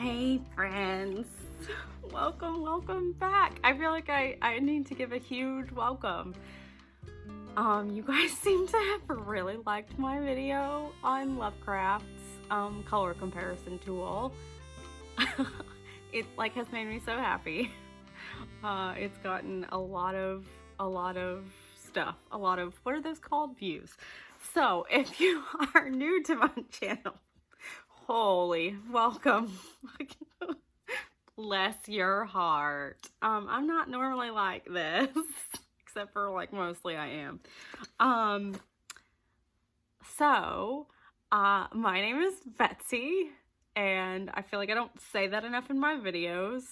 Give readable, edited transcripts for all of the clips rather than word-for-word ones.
Hey friends, welcome back. I feel like I need to give a huge welcome. You guys seem to have really liked my video on Lovecraft's color comparison tool. It has made me so happy. It's gotten a lot of stuff, what are those called? Views. So if you are new to my channel, holy welcome. Bless your heart. I'm not normally like this, except for mostly I am. My name is Betsy, and I feel like I don't say that enough in my videos.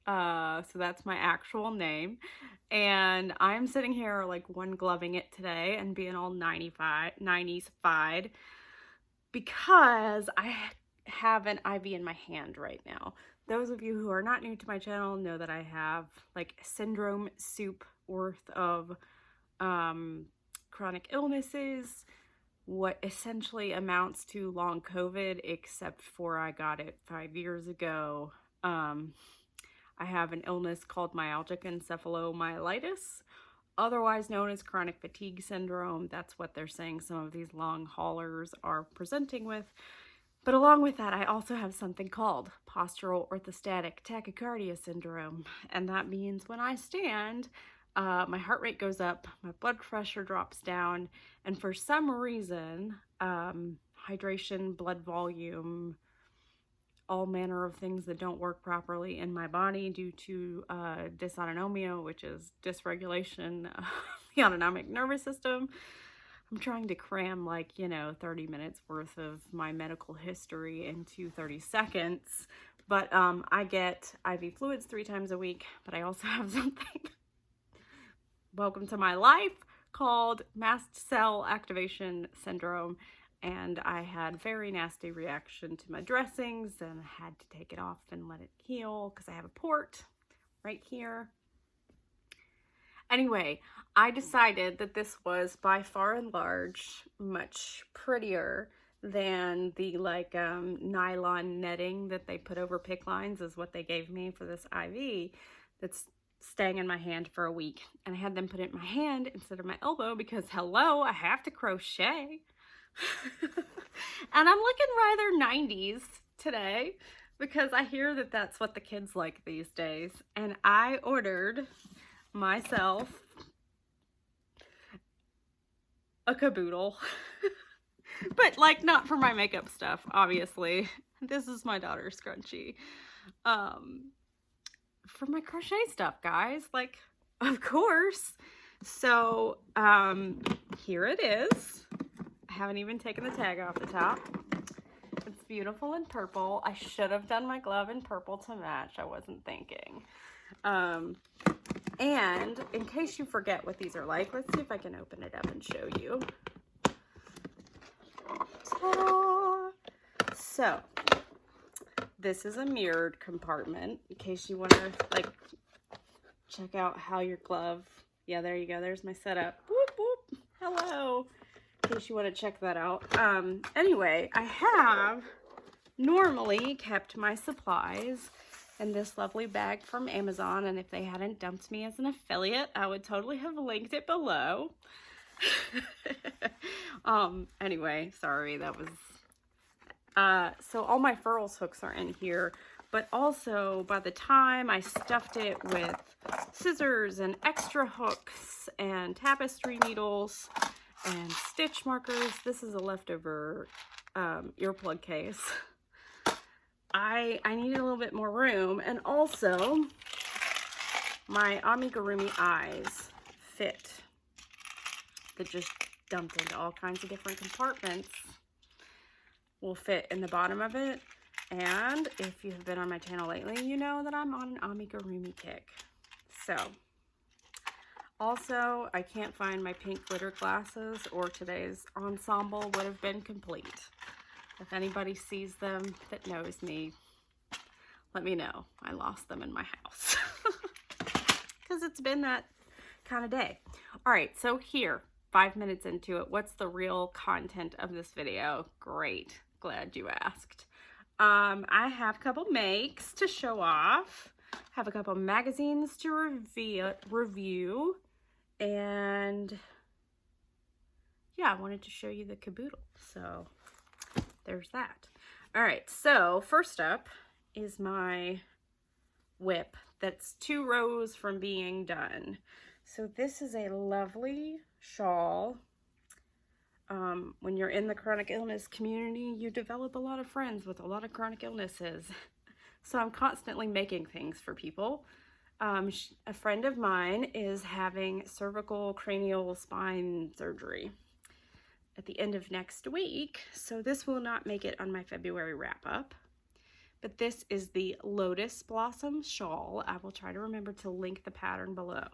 So that's my actual name. And I'm sitting here one gloving it today and being all 90s-fied because I have an IV in my hand right now. Those of you who are not new to my channel know that I have syndrome soup worth of chronic illnesses, what essentially amounts to long COVID, except for I got it 5 years ago. I have an illness called Myalgic Encephalomyelitis, otherwise known as chronic fatigue syndrome. That's what they're saying some of these long haulers are presenting with. But along with that, I also have something called Postural Orthostatic Tachycardia syndrome. And that means when I stand, my heart rate goes up, my blood pressure drops down, and for some reason, hydration, blood volume, all manner of things that don't work properly in my body due to dysautonomia, which is dysregulation of the autonomic nervous system. I'm trying to cram 30 minutes worth of my medical history into 30 seconds, but I get IV fluids 3 times a week, but I also have something, welcome to my life, called mast cell activation syndrome, and I had very nasty reaction to my dressings and had to take it off and let it heal because I have a port right here. Anyway, I decided that this was by far and large much prettier than the nylon netting that they put over PICC lines is what they gave me for this IV that's staying in my hand for a week. And I had them put it in my hand instead of my elbow because hello, I have to crochet. And I'm looking rather 90s today because I hear that that's what the kids like these days. And I ordered myself a caboodle, but not for my makeup stuff, obviously. This is my daughter's scrunchie. For my crochet stuff, guys, of course. So here it is. I haven't even taken the tag off the top. It's beautiful in purple. I should have done my glove in purple to match. I wasn't thinking. And in case you forget what these are like, let's see if I can open it up and show you. Ta-da! So, this is a mirrored compartment in case you want to check out how your glove, yeah, there you go, there's my setup. Whoop, whoop. Hello. In case you want to check that out. Anyway, I have normally kept my supplies in this lovely bag from Amazon, and if they hadn't dumped me as an affiliate, I would totally have linked it below. Anyway, sorry, that was so all my furls hooks are in here, but also by the time I stuffed it with scissors and extra hooks and tapestry needles and stitch markers, this is a leftover earplug case. I needed a little bit more room, and also my Amigurumi eyes fit that just dumped into all kinds of different compartments will fit in the bottom of it. And if you have been on my channel lately, you know that I'm on an Amigurumi kick. So also I can't find my pink glitter glasses, or today's ensemble would have been complete. If anybody sees them that knows me, let me know. I lost them in my house because it's been that kind of day. All right, so here, 5 minutes into it, what's the real content of this video? Great, glad you asked. I have a couple makes to show off. Have a couple magazines to review. And yeah, I wanted to show you the caboodle. So there's that. All right, so first up is my whip that's 2 rows from being done. So this is a lovely shawl. When you're in the chronic illness community, you develop a lot of friends with a lot of chronic illnesses. So I'm constantly making things for people. A friend of mine is having cervical cranial spine surgery at the end of next week, so this will not make it on my February wrap-up. But this is the Lotus Blossom Shawl. I will try to remember to link the pattern below.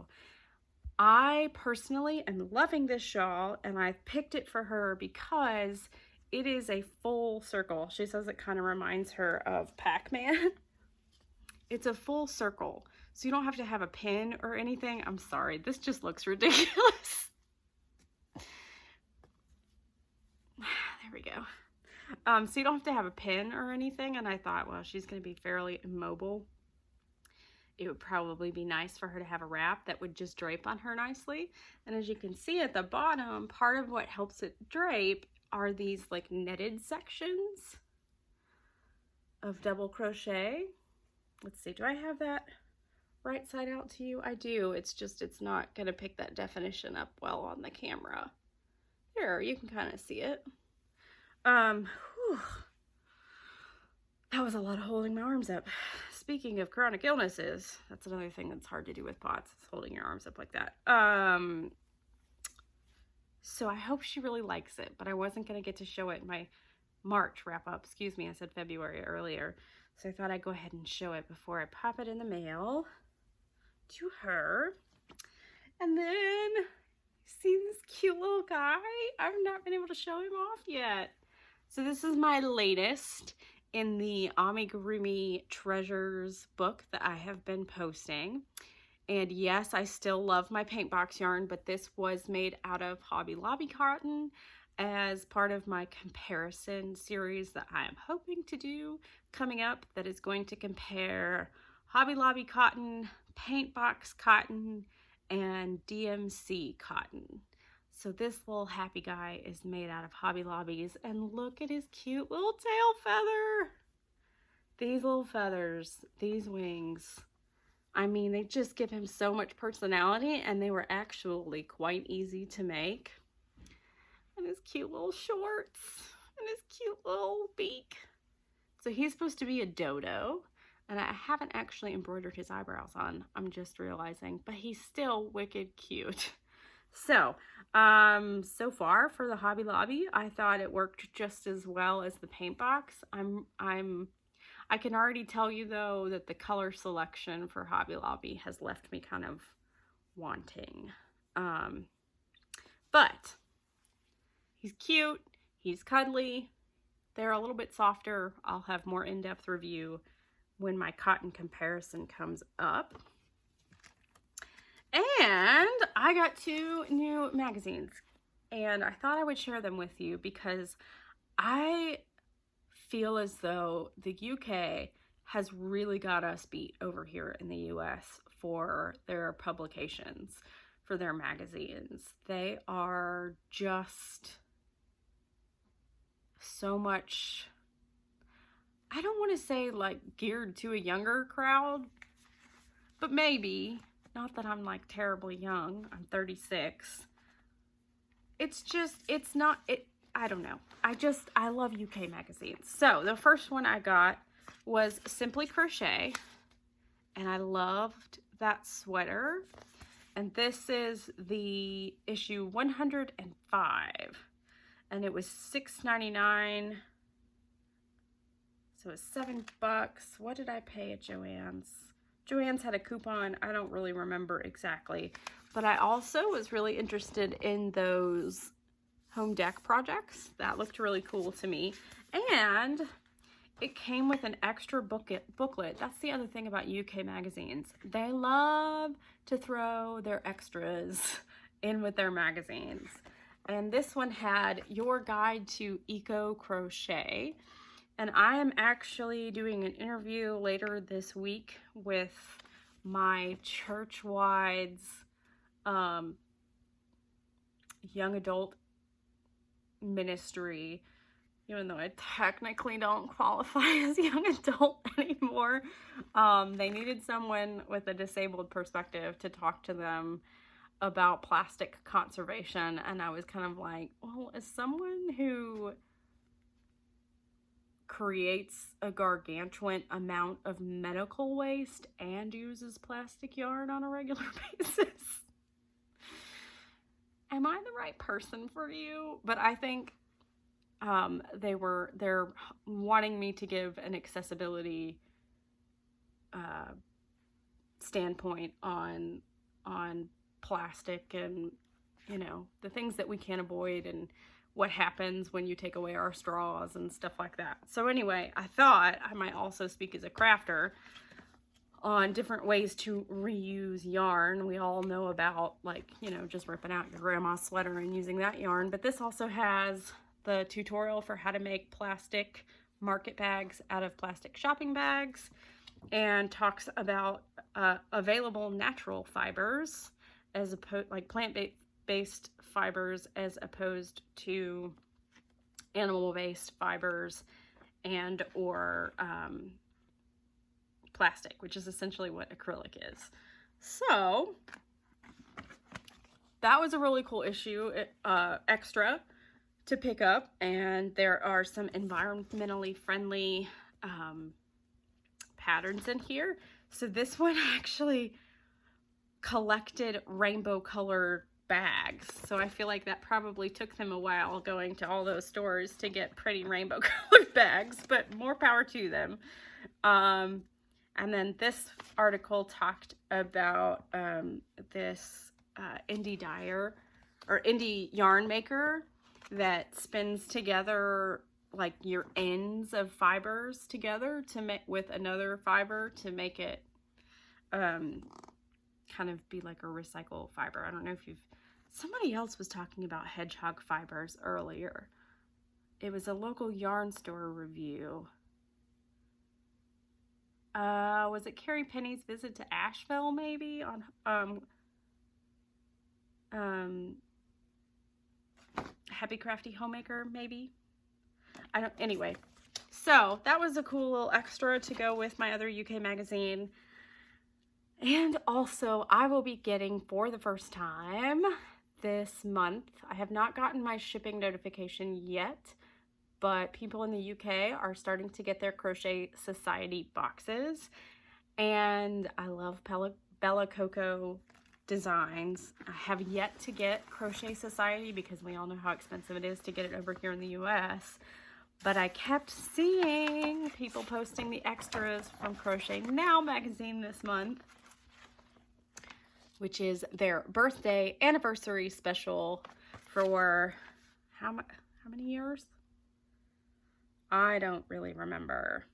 I personally am loving this shawl, and I've picked it for her because it is a full circle. She says it kind of reminds her of Pac-Man. It's a full circle, so you don't have to have a pin or anything. I'm sorry, this just looks ridiculous. There we go. So you don't have to have a pin or anything, and I thought, well, she's going to be fairly immobile. It would probably be nice for her to have a wrap that would just drape on her nicely. And as you can see at the bottom, part of what helps it drape are these like netted sections of double crochet. Let's see, do I have that right side out to you? I do. It's just, it's not going to pick that definition up well on the camera. There, you can kind of see it. Whew. That was a lot of holding my arms up. Speaking of chronic illnesses, that's another thing that's hard to do with POTS, is holding your arms up like that. So I hope she really likes it, but I wasn't going to get to show it in my March wrap-up. Excuse me, I said February earlier. So I thought I'd go ahead and show it before I pop it in the mail to her. And then, see this cute little guy? I've not been able to show him off yet. So this is my latest in the Amigurumi Treasures book that I have been posting. And yes, I still love my paint box yarn, but this was made out of Hobby Lobby cotton as part of my comparison series that I am hoping to do coming up, that is going to compare Hobby Lobby cotton, paint box cotton, and DMC cotton. So this little happy guy is made out of Hobby Lobby's, and look at his cute little tail feather. These little feathers, these wings, I mean, they just give him so much personality, and they were actually quite easy to make. And his cute little shorts, and his cute little beak. So he's supposed to be a dodo, and I haven't actually embroidered his eyebrows on, I'm just realizing, but he's still wicked cute. So, so far for the Hobby Lobby, I thought it worked just as well as the paint box. I can already tell you though that the color selection for Hobby Lobby has left me kind of wanting. But he's cute, he's cuddly, they're a little bit softer. I'll have more in-depth review when my cotton comparison comes up. And I got 2 new magazines, and I thought I would share them with you because I feel as though the UK has really got us beat over here in the US for their publications, for their magazines. They are just so much, I don't want to say like geared to a younger crowd, but maybe. Not that I'm like terribly young. I'm 36. It's just, it's not, I don't know. I love UK magazines. So the first one I got was Simply Crochet, and I loved that sweater. And this is the issue 105, and it was $6.99. So it's $7. What did I pay at Joann's? Joann's had a coupon. I don't really remember exactly, but I also was really interested in those home deck projects. That looked really cool to me. And it came with an extra booklet. That's the other thing about UK magazines. They love to throw their extras in with their magazines. And this one had Your Guide to Eco Crochet. And I am actually doing an interview later this week with my church-wide young adult ministry, even though I technically don't qualify as young adult anymore. They needed someone with a disabled perspective to talk to them about plastic conservation, and I was kind of like, well, as someone who creates a gargantuan amount of medical waste and uses plastic yarn on a regular basis, am I the right person for you? But I think they're wanting me to give an accessibility standpoint on plastic and, you know, the things that we can't avoid and what happens when you take away our straws and stuff like that. So anyway, I thought I might also speak as a crafter on different ways to reuse yarn. We all know about, like, you know, just ripping out your grandma's sweater and using that yarn, but this also has the tutorial for how to make plastic market bags out of plastic shopping bags, and talks about available natural fibers as opposed, like plant-based fibers as opposed to animal-based fibers and or plastic, which is essentially what acrylic is. So that was a really cool issue, extra to pick up, and there are some environmentally friendly patterns in here. So this one actually collected rainbow colored bags, so I feel like that probably took them a while going to all those stores to get pretty rainbow colored bags, but more power to them. And then this article talked about this indie dyer or indie yarn maker that spins together like your ends of fibers together to make with another fiber to make it kind of be like a recycle fiber. I don't know if somebody else was talking about hedgehog fibers earlier. It was a local yarn store review. Was it Carrie Penny's visit to Asheville, maybe? On Happy Crafty Homemaker, maybe? Anyway, so that was a cool little extra to go with my other UK magazine. And also, I will be getting, for the first time this month, I have not gotten my shipping notification yet, but people in the UK are starting to get their Crochet Society boxes. And I love Bella Coco designs. I have yet to get Crochet Society because we all know how expensive it is to get it over here in the US. But I kept seeing people posting the extras from Crochet Now magazine this month, which is their birthday anniversary special for how many years? I don't really remember.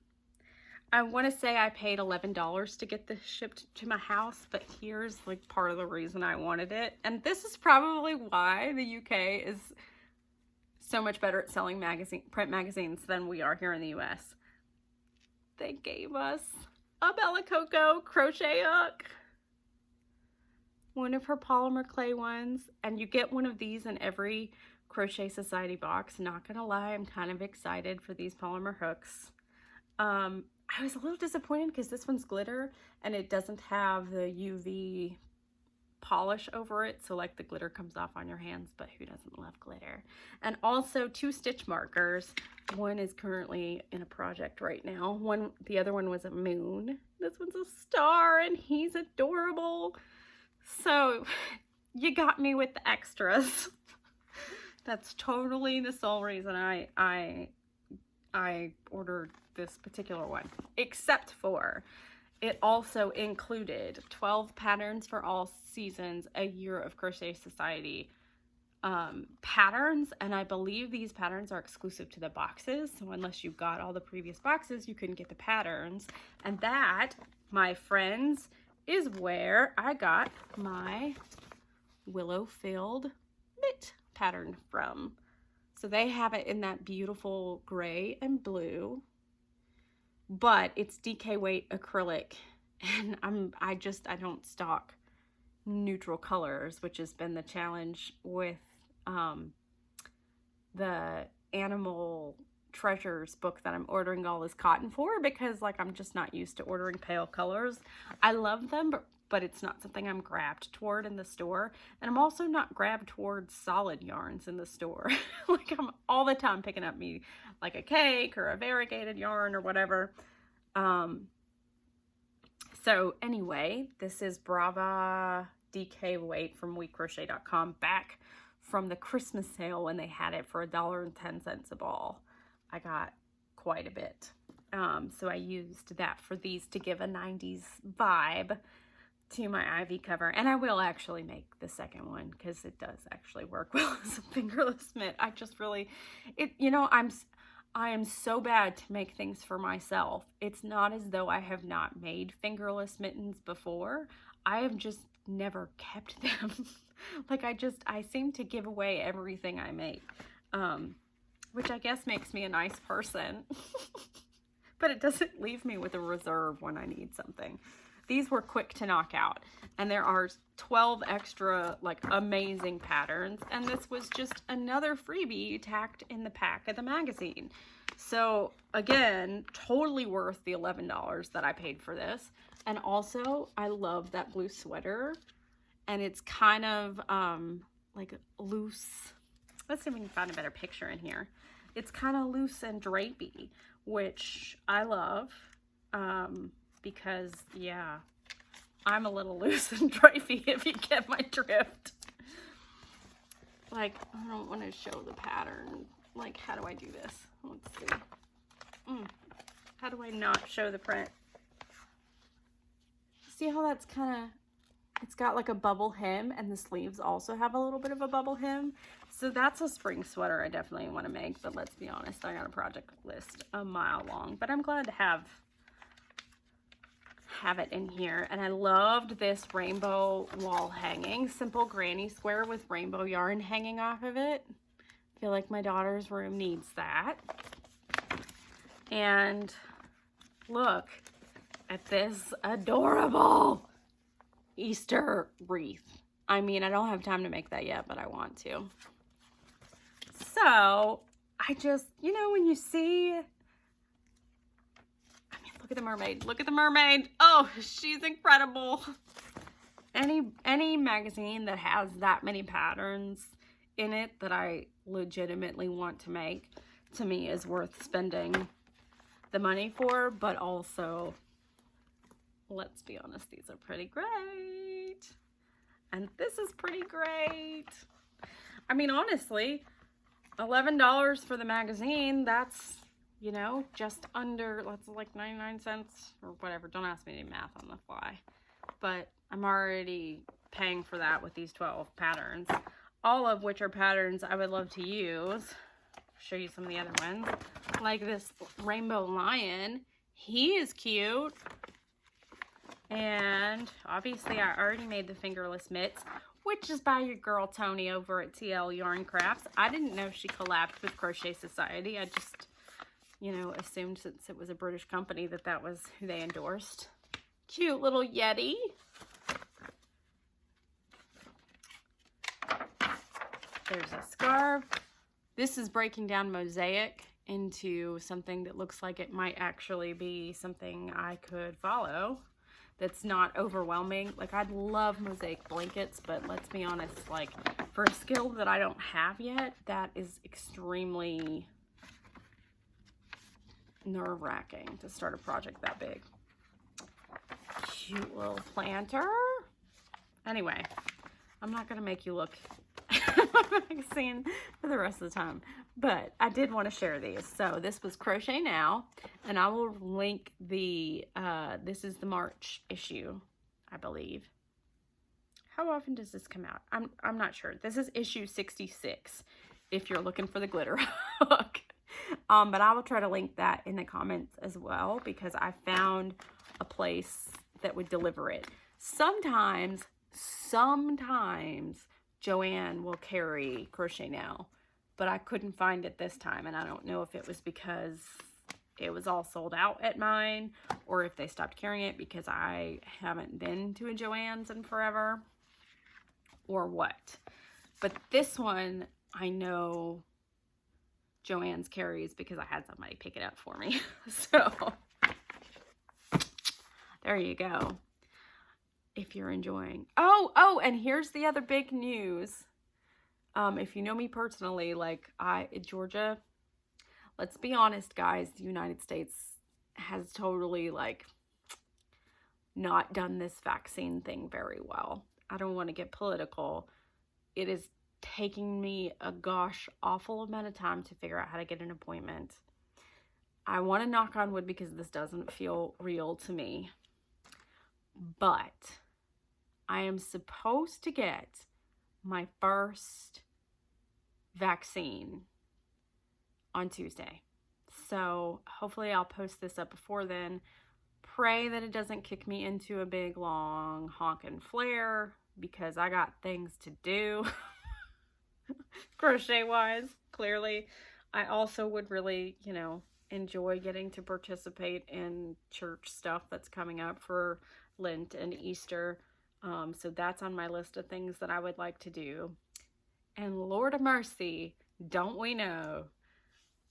I want to say I paid $11 to get this shipped to my house, but here's like part of the reason I wanted it. And this is probably why the UK is so much better at selling print magazines than we are here in the US. They gave us a Bella Coco crochet hook, one of her polymer clay ones, and you get one of these in every Crochet Society box. Not gonna lie, I'm kind of excited for these polymer hooks. I was a little disappointed because this one's glitter and it doesn't have the UV polish over it, so like the glitter comes off on your hands, but who doesn't love glitter? And also 2 stitch markers. One is currently in a project right now. The other one was a moon. This one's a star and he's adorable. So you got me with the extras. That's totally the sole reason I ordered this particular one, except for it also included 12 patterns for all seasons, a year of Crochet Society patterns, and I believe these patterns are exclusive to the boxes, so unless you got all the previous boxes, you couldn't get the patterns. And that, my friends, is where I got my willow-filled mitt pattern from. So they have it in that beautiful gray and blue. but it's DK weight acrylic, and I don't stock neutral colors, which has been the challenge with the Animal Treasures book that I'm ordering all this cotton for, because like I'm just not used to ordering pale colors. I love them, but it's not something I'm grabbed toward in the store, and I'm also not grabbed towards solid yarns in the store. Like I'm all the time picking up me like a cake or a variegated yarn or whatever. So anyway, this is Brava DK weight from WeCrochet.com, back from the Christmas sale when they had it for $1.10 a ball. I got quite a bit. So I used that for these to give a 90s vibe to my ivy cover. And I will actually make the second one because it does actually work well as a fingerless mitt. I just really, I am so bad to make things for myself. It's not as though I have not made fingerless mittens before. I have just never kept them. Like I seem to give away everything I make, which I guess makes me a nice person. But it doesn't leave me with a reserve when I need something. These were quick to knock out, and there are 12 extra like amazing patterns, and this was just another freebie tacked in the pack of the magazine. So again, totally worth the $11 that I paid for this. And also I love that blue sweater, and it's kind of like loose. Let's see if we can find a better picture in here. It's kind of loose and drapey, which I love, because yeah, I'm a little loose and drapey, if you get my drift. Like, I don't want to show the pattern. Like, how do I do this? Let's see. How do I not show the print? See how that's kind of, it's got like a bubble hem, and the sleeves also have a little bit of a bubble hem. So that's a spring sweater I definitely want to make, but let's be honest, I got a project list a mile long, but I'm glad to have it in here. And I loved this rainbow wall hanging, simple granny square with rainbow yarn hanging off of it. I feel like my daughter's room needs that. And look at this adorable Easter wreath. I mean, I don't have time to make that yet, but I want to. So I just, when you see, look at the mermaid. Look at the mermaid. Oh, she's incredible. Any magazine that has that many patterns in it that I legitimately want to make, to me, is worth spending the money for. But also, let's be honest, these are pretty great. And this is pretty great. I mean, honestly, $11 for the magazine, that's, just under, that's like 99 cents or whatever. Don't ask me to do math on the fly. But I'm already paying for that with these 12 patterns, all of which are patterns I would love to use. Show you some of the other ones. Like this rainbow lion. He is cute. And obviously I already made the fingerless mitts, which is by your girl Tony over at TL Yarn Crafts. I didn't know she collabed with Crochet Society. I just, assumed since it was a British company that was who they endorsed. Cute little Yeti. There's a scarf. This is breaking down mosaic into something that looks like it might actually be something I could follow. That's not overwhelming. Like, I'd love mosaic blankets, but let's be honest, like, for a skill that I don't have yet, that is extremely nerve-wracking to start a project that big. Cute little planter. Anyway, I'm not gonna make you look at my magazine for the rest of the time, but I did want to share these. So this was Crochet Now, and I will link the this is the March issue, I believe. How often does this come out? I'm not sure. This is issue 66 if you're looking for the glitter hook. But I will try to link that in the comments as well, because I found a place that would deliver it. Sometimes Joanne will carry Crochet Now, but I couldn't find it this time, and I don't know if it was because it was all sold out at mine, or if they stopped carrying it because I haven't been to a Joann's in forever, or what. But this one, I know Joann's carries because I had somebody pick it up for me. So there you go. If you're enjoying. Oh, and here's the other big news. If you know me personally, like Georgia, let's be honest, guys, the United States has totally like not done this vaccine thing very well. I don't want to get political. It is taking me a gosh awful amount of time to figure out how to get an appointment. I want to knock on wood because this doesn't feel real to me. But I am supposed to get my first vaccine on Tuesday. So hopefully I'll post this up before then. Pray that it doesn't kick me into a big long honkin' flare because I got things to do. Crochet wise, clearly. I also would really, enjoy getting to participate in church stuff that's coming up for Lent and Easter. So that's on my list of things that I would like to do. And Lord of mercy, don't we know?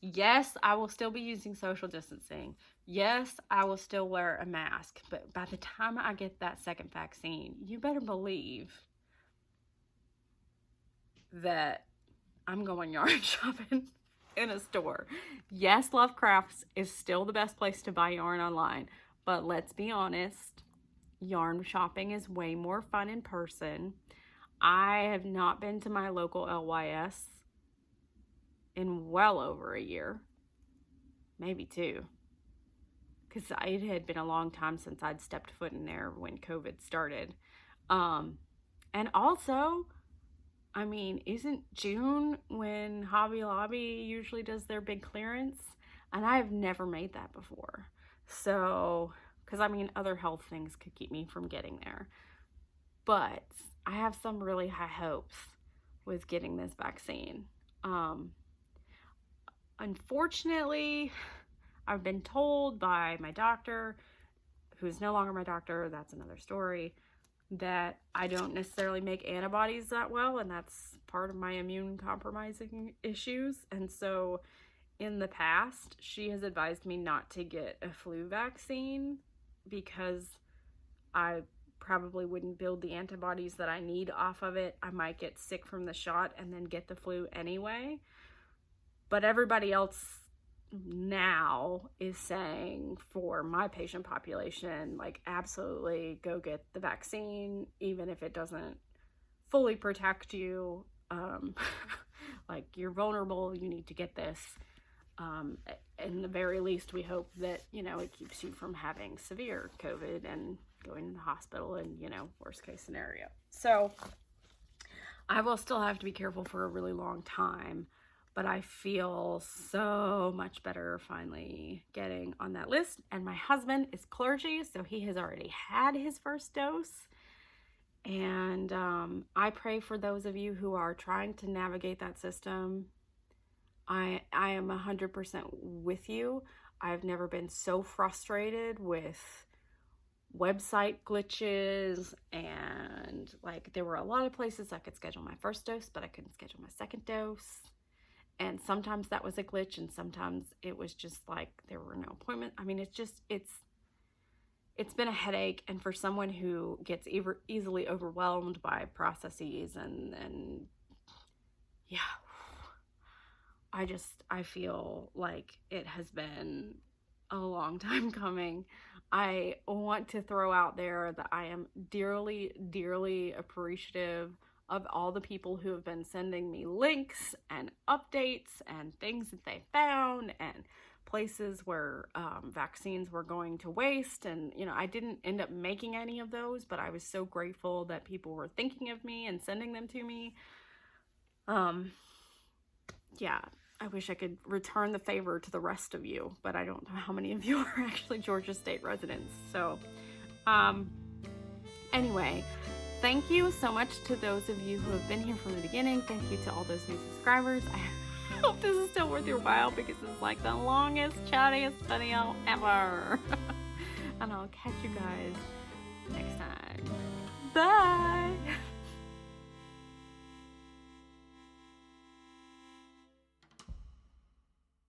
Yes, I will still be using social distancing. Yes, I will still wear a mask. But by the time I get that second vaccine, you better believe that I'm going yarn shopping in a store. Yes, Love Crafts is still the best place to buy yarn online. But let's be honest, yarn shopping is way more fun in person. I have not been to my local LYS in well over a year, maybe 2, because it had been a long time since I'd stepped foot in there when COVID started. And also, I mean, isn't June when Hobby Lobby usually does their big clearance? And I've never made that before. So, because I mean, other health things could keep me from getting there. But I have some really high hopes with getting this vaccine. Unfortunately, I've been told by my doctor, who's no longer my doctor, that's another story, that I don't necessarily make antibodies that well, and that's part of my immune compromising issues. And so in the past, she has advised me not to get a flu vaccine because I probably wouldn't build the antibodies that I need off of it. I might get sick from the shot and then get the flu anyway. But everybody else now is saying for my patient population, like, absolutely go get the vaccine, even if it doesn't fully protect you. Like, you're vulnerable, you need to get this. In the very least, we hope that, it keeps you from having severe COVID and going to the hospital and, worst case scenario. So I will still have to be careful for a really long time, but I feel so much better finally getting on that list. And my husband is clergy, so he has already had his first dose. And I pray for those of you who are trying to navigate that system. I am 100% with you. I've never been so frustrated with website glitches, and like, there were a lot of places I could schedule my first dose, but I couldn't schedule my second dose. And sometimes that was a glitch, and sometimes it was just like there were no appointments. I mean, it's been a headache. And for someone who gets easily overwhelmed by processes and yeah, I feel like it has been a long time coming. I want to throw out there that I am dearly, dearly appreciative of all the people who have been sending me links and updates and things that they found and places where vaccines were going to waste. And, I didn't end up making any of those, but I was so grateful that people were thinking of me and sending them to me. Yeah, I wish I could return the favor to the rest of you, but I don't know how many of you are actually Georgia State residents. So, anyway, thank you so much to those of you who have been here from the beginning. Thank you to all those new subscribers. hope this is still worth your while because it's like the longest, chattiest video ever. And I'll catch you guys